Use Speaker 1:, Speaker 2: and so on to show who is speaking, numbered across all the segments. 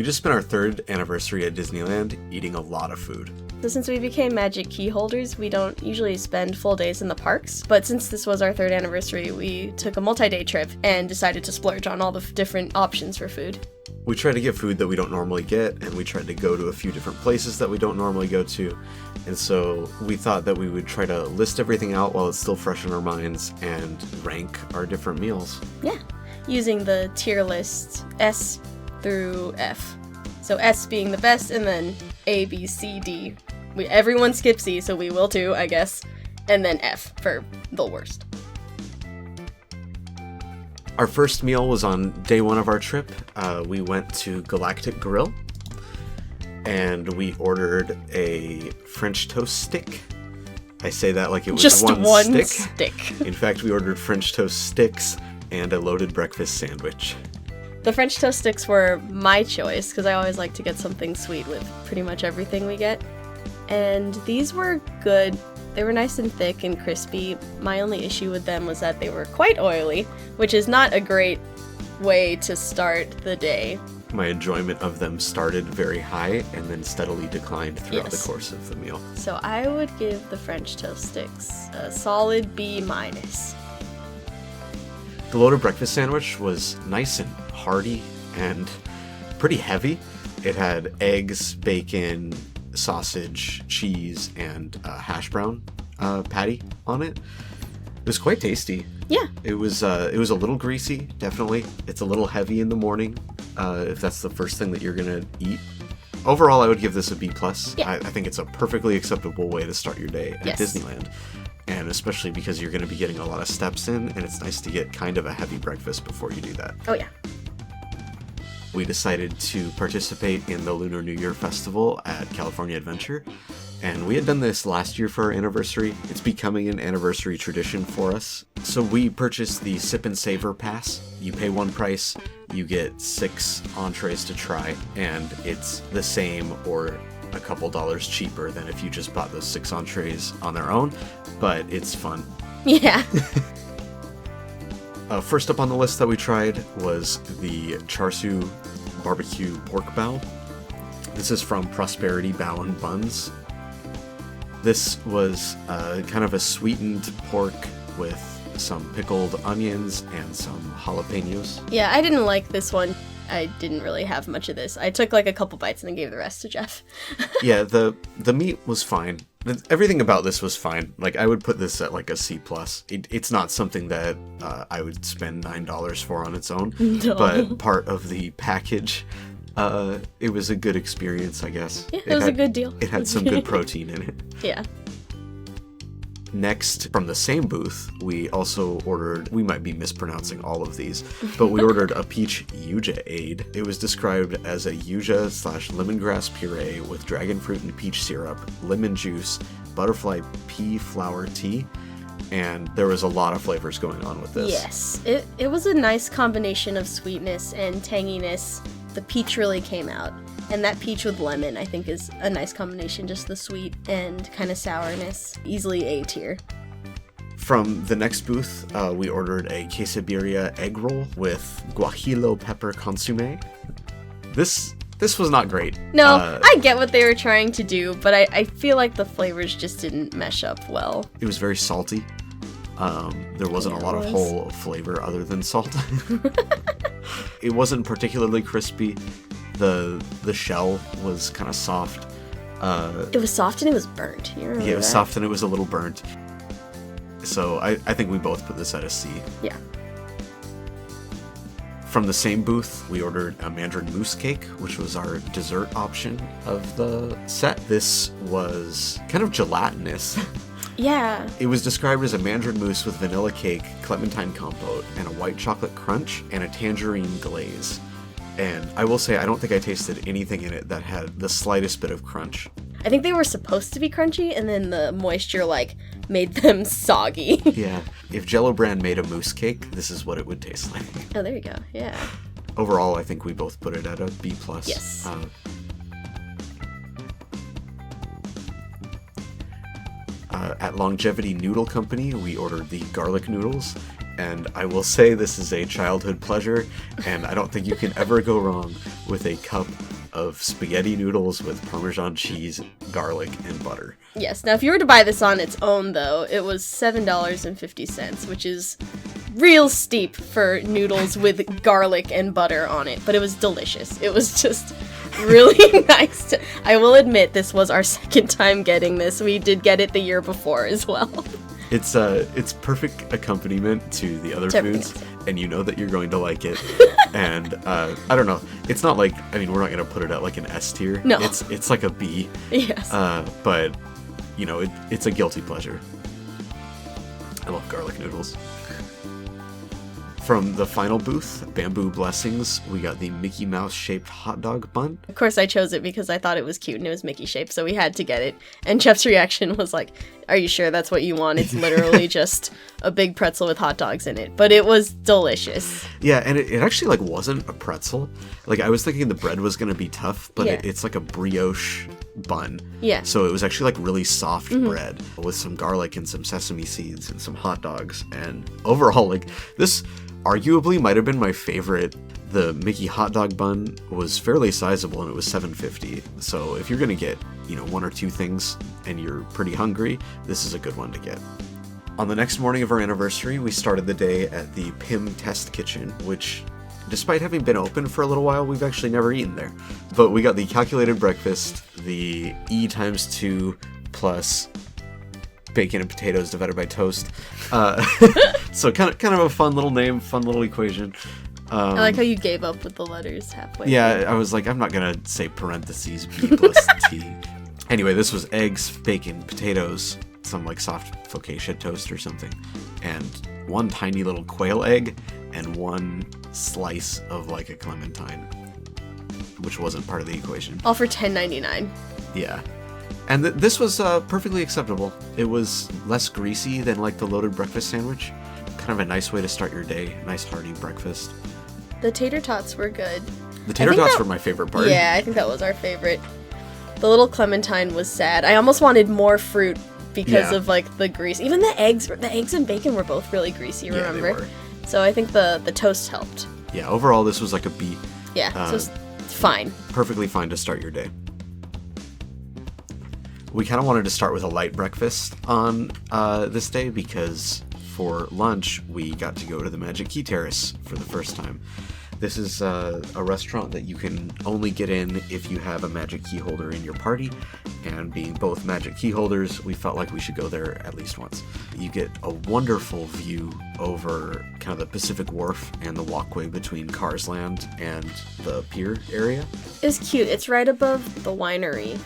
Speaker 1: just spent our 3rd anniversary at Disneyland eating a lot of food.
Speaker 2: So since we became Magic Key holders, we don't usually spend full days in the parks, but since this was our 3rd anniversary, we took a multi-day trip and decided to splurge on all the different options for food.
Speaker 1: We tried to get food that we don't normally get, and we tried to go to a few different places that we don't normally go to, and so we thought that we would try to list everything out while it's still fresh in our minds and rank our different meals.
Speaker 2: Yeah, using the tier list S through F. So S being the best, and then A, B, C, D. Everyone skips E, so we will too, I guess. And then F for the worst.
Speaker 1: Our first meal was on day 1 of our trip. We went to Galactic Grill, and we ordered a French toast stick. I say that like it was
Speaker 2: just
Speaker 1: one
Speaker 2: stick.
Speaker 1: In fact, we ordered French toast sticks and a loaded breakfast sandwich.
Speaker 2: The French toast sticks were my choice, because I always like to get something sweet with pretty much everything we get. And these were good. They were nice and thick and crispy. My only issue with them was that they were quite oily, which is not a great way to start the day.
Speaker 1: My enjoyment of them started very high and then steadily declined throughout
Speaker 2: Yes.
Speaker 1: the course of the meal.
Speaker 2: So I would give the French toast sticks a solid B-.
Speaker 1: The loaded breakfast sandwich was nice and hearty and pretty heavy. It had eggs, bacon, sausage, cheese, and hash brown patty on it. It was quite tasty.
Speaker 2: Yeah.
Speaker 1: It was a little greasy, definitely. It's a little heavy in the morning, if that's the first thing that you're gonna eat. Overall, I would give this a B+.
Speaker 2: Yeah.
Speaker 1: I think it's a perfectly acceptable way to start your day at
Speaker 2: Yes.
Speaker 1: Disneyland. And especially because you're gonna be getting a lot of steps in, and it's nice to get kind of a heavy breakfast before you do that.
Speaker 2: Oh yeah.
Speaker 1: We decided to participate in the Lunar New Year Festival at California Adventure, and we had done this last year for our anniversary. It's becoming an anniversary tradition for us. So we purchased the Sip and Savor Pass. You pay one price, you get 6 entrees to try, and it's the same or a couple dollars cheaper than if you just bought those 6 entrees on their own, but it's fun.
Speaker 2: Yeah.
Speaker 1: First up on the list that we tried was the Char barbecue pork bao. This is from Prosperity Bao and Buns. This was kind of a sweetened pork with some pickled onions and some jalapenos.
Speaker 2: Yeah, I didn't like this one. I didn't really have much of this. I took like a couple bites and then gave the rest to Jeff.
Speaker 1: Yeah, the meat was fine. Everything about this was fine. Like, I would put this at like a C+. It's not something that I would spend $9 for on its own.
Speaker 2: No.
Speaker 1: But part of the package, it was a good experience, I guess.
Speaker 2: Yeah, it was a good deal.
Speaker 1: It had some good protein in it.
Speaker 2: Yeah.
Speaker 1: Next, from the same booth, we also ordered, we might be mispronouncing all of these, but we ordered a peach Yuja-Ade. It was described as a Yuja/lemongrass puree with dragon fruit and peach syrup, lemon juice, butterfly pea flower tea, and there was a lot of flavors going on with this.
Speaker 2: Yes, it was a nice combination of sweetness and tanginess. The peach really came out. And that peach with lemon, I think, is a nice combination. Just the sweet and kind of sourness. Easily A tier.
Speaker 1: From the next booth, we ordered a Quesibirria egg roll with guajillo pepper consomme. This was not great.
Speaker 2: No, I get what they were trying to do, but I feel like the flavors just didn't mesh up well.
Speaker 1: It was very salty. There wasn't a lot of whole flavor other than salt. It wasn't particularly crispy. The shell was kind of soft.
Speaker 2: It was soft and it was burnt. You remember
Speaker 1: Yeah, it was
Speaker 2: that?
Speaker 1: soft and it was a little burnt. So I think we both put this at a C.
Speaker 2: Yeah.
Speaker 1: From the same booth, we ordered a Mandarin mousse cake, which was our dessert option of the set. This was kind of gelatinous.
Speaker 2: Yeah.
Speaker 1: It was described as a Mandarin mousse with vanilla cake, clementine compote, and a white chocolate crunch, and a tangerine glaze. And I will say, I don't think I tasted anything in it that had the slightest bit of crunch.
Speaker 2: I think they were supposed to be crunchy, and then the moisture, made them soggy.
Speaker 1: Yeah. If Jell-O brand made a mousse cake, this is what it would taste like.
Speaker 2: Oh, there you go. Yeah.
Speaker 1: Overall, I think we both put it at a B+.
Speaker 2: Yes.
Speaker 1: At Longevity Noodle Company, we ordered the garlic noodles, and I will say this is a childhood pleasure, and I don't think you can ever go wrong with a cup of spaghetti noodles with Parmesan cheese, garlic, and butter.
Speaker 2: Yes. Now, if you were to buy this on its own, though, it was $7.50, which is real steep for noodles with garlic and butter on it. But it was delicious. It was just really nice. I will admit, this was our second time getting this. We did get it the year before as well.
Speaker 1: It's perfect accompaniment to the other foods, and you know that you're going to like it. And I don't know, it's not like, I mean, we're not going to put it at like an S tier.
Speaker 2: No.
Speaker 1: It's like a B.
Speaker 2: Yes.
Speaker 1: But, you know, it's a guilty pleasure. I love garlic noodles. From the final booth, Bamboo Blessings, we got the Mickey Mouse shaped hot dog bun.
Speaker 2: Of course, I chose it because I thought it was cute and it was Mickey shaped, so we had to get it. And Jeff's reaction was like, "Are you sure that's what you want? It's literally just a big pretzel with hot dogs in it." But it was delicious.
Speaker 1: Yeah, and it actually like wasn't a pretzel. Like, I was thinking the bread was going to be tough, but
Speaker 2: Yeah.
Speaker 1: it's like a brioche bun.
Speaker 2: Yeah.
Speaker 1: So it was actually like really soft bread with some garlic and some sesame seeds and some hot dogs. And overall, like, this arguably might have been my favorite. The Mickey hot dog bun was fairly sizable and it was $7.50. So if you're gonna get, you know, one or two things and you're pretty hungry, this is a good one to get. On the next morning of our anniversary, we started the day at the Pim Test Kitchen, which, despite having been open for a little while, we've actually never eaten there. But we got the calculated breakfast, the E times 2 plus bacon and potatoes divided by toast. So kind of a fun little name, fun little equation.
Speaker 2: I like how you gave up with the letters halfway.
Speaker 1: Yeah, I was like, I'm not gonna say parentheses B plus T. Anyway, this was eggs, bacon, potatoes, some like soft focaccia toast or something, and one tiny little quail egg, and one slice of like a clementine, which wasn't part of the equation.
Speaker 2: All for $10.99.
Speaker 1: Yeah. And this was perfectly acceptable. It was less greasy than like the loaded breakfast sandwich. Kind of a nice way to start your day. Nice hearty breakfast.
Speaker 2: The tater tots were good.
Speaker 1: The tater tots were my favorite part.
Speaker 2: Yeah, I think that was our favorite. The little clementine was sad. I almost wanted more fruit because of like the grease. Even the eggs and bacon were both really greasy, remember?
Speaker 1: Yeah, they were.
Speaker 2: So I think the toast helped.
Speaker 1: Yeah, overall this was like a B.
Speaker 2: Yeah, so it's fine.
Speaker 1: Perfectly fine to start your day. We kind of wanted to start with a light breakfast on this day because for lunch we got to go to the Magic Key Terrace for the first time. This is a restaurant that you can only get in if you have a Magic Key holder in your party, and being both Magic Key holders, we felt like we should go there at least once. You get a wonderful view over kind of the Pacific Wharf and the walkway between Cars Land and the pier area.
Speaker 2: It's cute. It's right above the winery,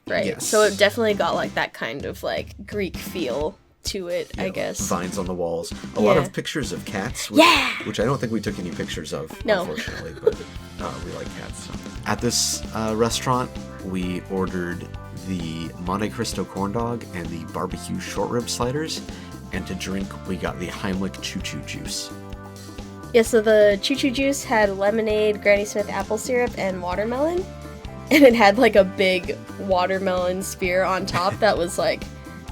Speaker 2: right?
Speaker 1: Yes.
Speaker 2: So it definitely got like that kind of like Greek feel to it, I guess.
Speaker 1: Vines on the walls. A lot of pictures of cats, which I don't think we took any pictures of, unfortunately, but we like cats. At this restaurant, we ordered the Monte Cristo corn dog and the barbecue short rib sliders, and to drink, we got the Heimlich Choo juice.
Speaker 2: Yeah, so the Choo juice had lemonade, Granny Smith apple syrup, and watermelon, and it had like a big watermelon spear on top that was like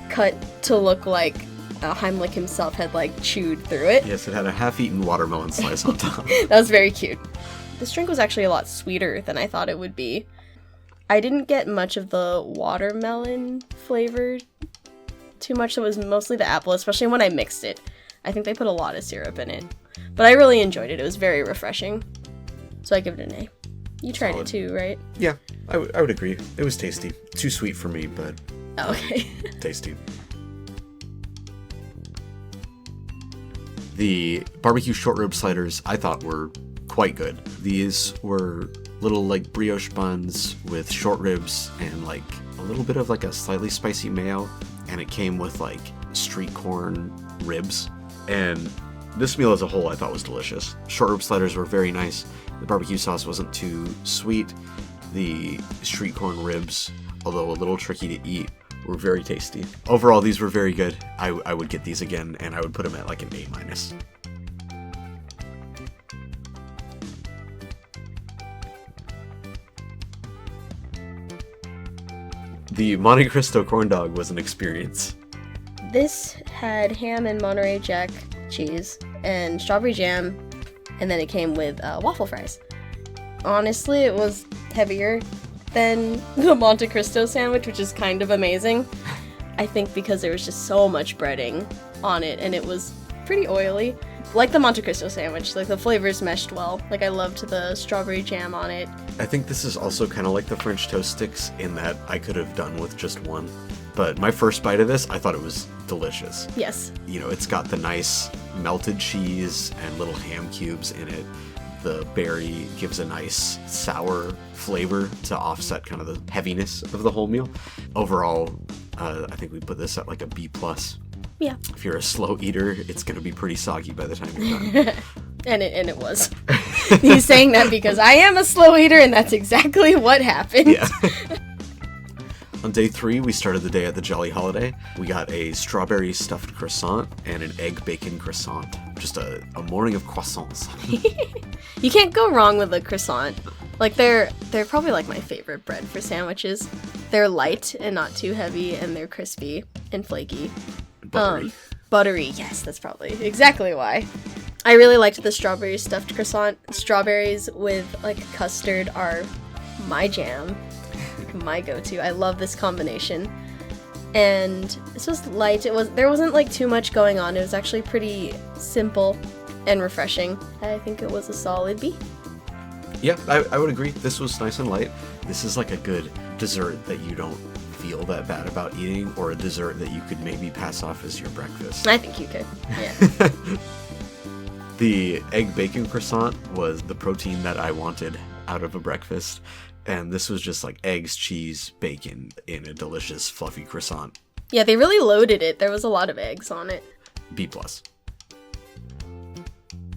Speaker 2: cut to look like Heimlich himself had like chewed through it.
Speaker 1: Yes, it had a half-eaten watermelon slice on top.
Speaker 2: That was very cute. This drink was actually a lot sweeter than I thought it would be. I didn't get much of the watermelon flavor too much. It was mostly the apple, especially when I mixed it. I think they put a lot of syrup in it. But I really enjoyed it. It was very refreshing. So I give it an A. You tried it too, right?
Speaker 1: Yeah, I would agree. It was tasty. Too sweet for me, but
Speaker 2: okay.
Speaker 1: Tasty. The barbecue short rib sliders I thought were quite good. These were little like brioche buns with short ribs and like a little bit of like a slightly spicy mayo, and it came with like street corn ribs. And this meal as a whole I thought was delicious. Short rib sliders were very nice. The barbecue sauce wasn't too sweet. The street corn ribs, although a little tricky to eat, were very tasty. Overall, these were very good. I would get these again, and I would put them at like an A-. The Monte Cristo corn dog was an experience.
Speaker 2: This had ham and Monterey Jack cheese and strawberry jam, and then it came with waffle fries. Honestly, it was heavier than the Monte Cristo sandwich, which is kind of amazing. I think because there was just so much breading on it, and it was pretty oily. Like the Monte Cristo sandwich, like the flavors meshed well. Like I loved the strawberry jam on it.
Speaker 1: I think this is also kind of like the French toast sticks in that I could have done with just one. But my first bite of this, I thought it was delicious.
Speaker 2: Yes.
Speaker 1: You know, it's got the nice melted cheese and little ham cubes in it. The berry gives a nice sour flavor to offset kind of the heaviness of the whole meal. Overall, I think we put this at like a B+.
Speaker 2: Yeah.
Speaker 1: If you're a slow eater, it's going to be pretty soggy by the time you're done.
Speaker 2: and it was. He's saying that because I am a slow eater, and that's exactly what happened.
Speaker 1: Yeah. On day 3, we started the day at the Jolly Holiday. We got a strawberry stuffed croissant and an egg bacon croissant. Just a morning of croissants.
Speaker 2: You can't go wrong with a croissant. Like they're probably like my favorite bread for sandwiches. They're light and not too heavy, and they're crispy and flaky.
Speaker 1: Buttery.
Speaker 2: Buttery, yes, that's probably exactly why. I really liked the strawberry stuffed croissant. Strawberries with like custard are my jam, my go-to. I love this combination. And this was light. There wasn't like too much going on. It was actually pretty simple and refreshing. I think it was a solid B.
Speaker 1: Yeah, I would agree. This was nice and light. This is like a good dessert that you don't feel that bad about eating, or a dessert that you could maybe pass off as your breakfast.
Speaker 2: I think you could, yeah.
Speaker 1: The egg bacon croissant was the protein that I wanted out of a breakfast, and this was just like eggs, cheese, bacon in a delicious fluffy croissant.
Speaker 2: Yeah, they really loaded it. There was a lot of eggs on it.
Speaker 1: B+.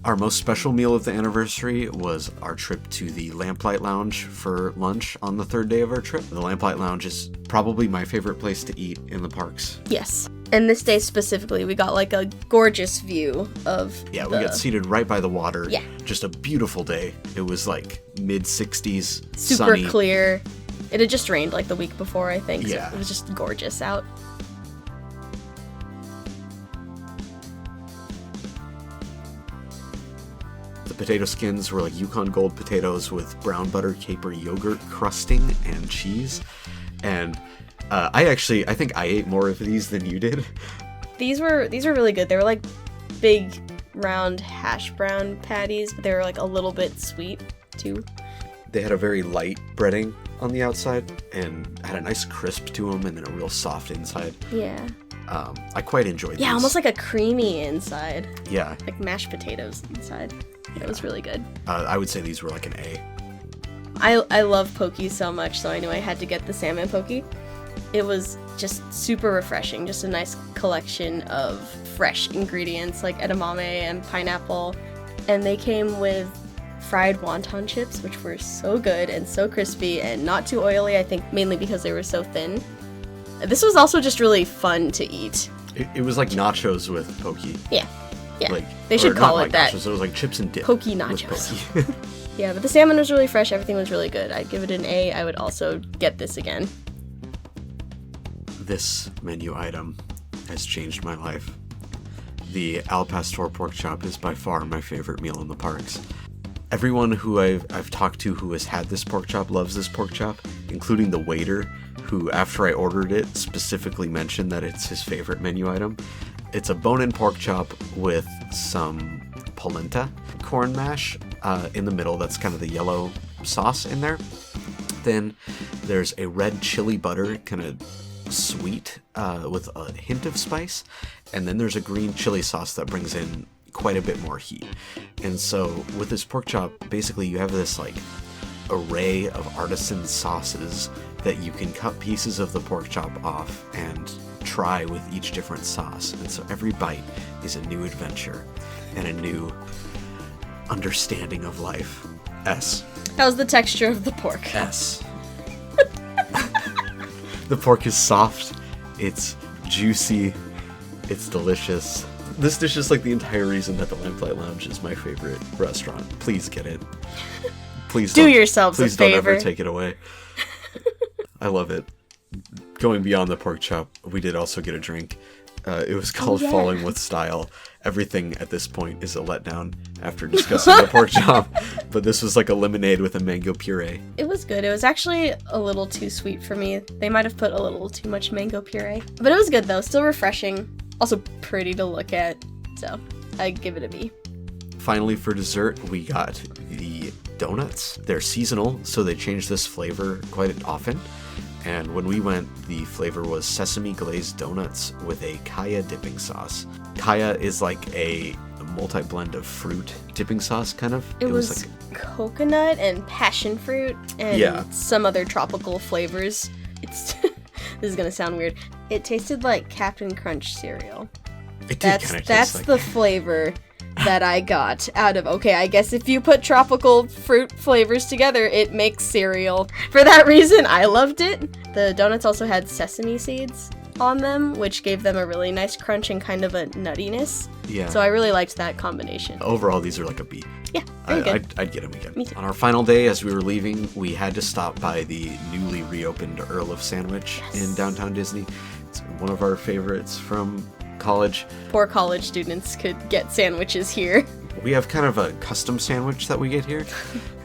Speaker 1: Our most special meal of the anniversary was our trip to the Lamplight Lounge for lunch on the 3rd day of our trip. The Lamplight Lounge is probably my favorite place to eat in the parks.
Speaker 2: Yes. And this day specifically, we got like a gorgeous view of
Speaker 1: we got seated right by the water.
Speaker 2: Yeah.
Speaker 1: Just a beautiful day. It was like mid-60s,
Speaker 2: super
Speaker 1: sunny.
Speaker 2: clear. It had just rained like the week before, I think.
Speaker 1: Yeah.
Speaker 2: So it was just gorgeous out.
Speaker 1: The potato skins were like Yukon Gold potatoes with brown butter caper yogurt crusting and cheese. And I think I ate more of these than you did.
Speaker 2: These were really good. They were like big round hash brown patties, but they were like a little bit sweet too.
Speaker 1: They had a very light breading on the outside and had a nice crisp to them, and then a real soft inside.
Speaker 2: Yeah.
Speaker 1: I quite enjoyed these.
Speaker 2: Yeah, almost like a creamy inside.
Speaker 1: Yeah.
Speaker 2: Like mashed potatoes inside. Yeah. It was really good.
Speaker 1: I would say these were like an A.
Speaker 2: I love poke so much, so I knew I had to get the salmon poke. It was just super refreshing. Just a nice collection of fresh ingredients like edamame and pineapple. And they came with fried wonton chips, which were so good and so crispy and not too oily, I think mainly because they were so thin. This was also just really fun to eat.
Speaker 1: It was like nachos with poke.
Speaker 2: Yeah. Yeah.
Speaker 1: Like,
Speaker 2: they should call it
Speaker 1: like
Speaker 2: that.
Speaker 1: Nachos, it was like chips and dip.
Speaker 2: Poke nachos. Yeah, but the salmon was really fresh. Everything was really good. I'd give it an A. I would also get this again.
Speaker 1: This menu item has changed my life. The al pastor pork chop is by far my favorite meal in the parks. Everyone who I've talked to who has had this pork chop loves this pork chop, including the waiter, who after I ordered it specifically mentioned that it's his favorite menu item. It's a bone-in pork chop with some polenta corn mash in the middle. That's kind of the yellow sauce in there. Then there's a red chili butter, kind of sweet with a hint of spice. And then there's a green chili sauce that brings in quite a bit more heat. And so with this pork chop, basically you have this like array of artisan sauces that you can cut pieces of the pork chop off and try with each different sauce. And so every bite is a new adventure and a new understanding of life. S.
Speaker 2: How's the texture of the pork?
Speaker 1: S. The pork is soft, it's juicy, it's delicious. This dish is like the entire reason that the Lamplight Lounge is my favorite restaurant. Please get it. Please
Speaker 2: do yourselves a favor.
Speaker 1: Please don't ever take it away. I love it. Going beyond the pork chop, we did also get a drink. It was called
Speaker 2: yeah.
Speaker 1: Falling with Style. Everything at this point is a letdown after discussing the pork chop, but this was like a lemonade with a mango puree.
Speaker 2: It was good. It was actually a little too sweet for me. They might have put a little too much mango puree. But it was good though, still refreshing. Also pretty to look at, so I'd give it a B.
Speaker 1: Finally, for dessert, we got the donuts. They're seasonal, so they change this flavor quite often. And when we went, the flavor was sesame glazed donuts with a kaya dipping sauce. Kaya is like a multi-blend of fruit dipping sauce, kind of.
Speaker 2: It was like coconut and passion fruit and some other tropical flavors. It's this is gonna sound weird. It tasted like Captain Crunch cereal.
Speaker 1: It did kind of taste
Speaker 2: That's
Speaker 1: like
Speaker 2: the flavor that I got out of, okay, I guess if you put tropical fruit flavors together, it makes cereal. For that reason, I loved it. The donuts also had sesame seeds on them, which gave them a really nice crunch and kind of a nuttiness.
Speaker 1: Yeah.
Speaker 2: So I really liked that combination.
Speaker 1: Overall, these are like a B.
Speaker 2: Yeah, very good.
Speaker 1: I'd get them again.
Speaker 2: Me too.
Speaker 1: On our final day, as we were leaving, we had to stop by the newly reopened Earl of Sandwich in downtown Disney. It's one of our favorites from college.
Speaker 2: Poor college students could get sandwiches here.
Speaker 1: We have kind of a custom sandwich that we get here.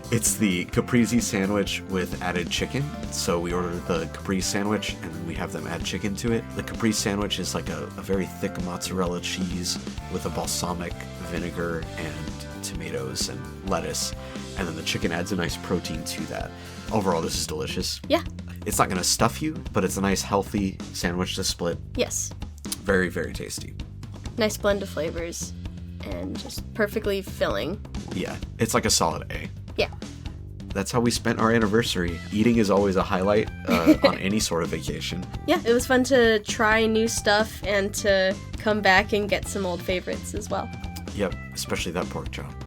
Speaker 1: It's the caprese sandwich with added chicken. So we order the caprese sandwich and then we have them add chicken to it. The caprese sandwich is like a very thick mozzarella cheese with a balsamic vinegar and tomatoes and lettuce. And then the chicken adds a nice protein to that. Overall, this is delicious.
Speaker 2: Yeah.
Speaker 1: It's not going to stuff you, but it's a nice healthy sandwich to split.
Speaker 2: Yes.
Speaker 1: Very, very tasty.
Speaker 2: Nice blend of flavors and just perfectly filling.
Speaker 1: Yeah, it's like a solid A.
Speaker 2: Yeah.
Speaker 1: That's how we spent our anniversary. Eating is always a highlight on any sort of vacation.
Speaker 2: Yeah, it was fun to try new stuff and to come back and get some old favorites as well.
Speaker 1: Yep, especially that pork chop.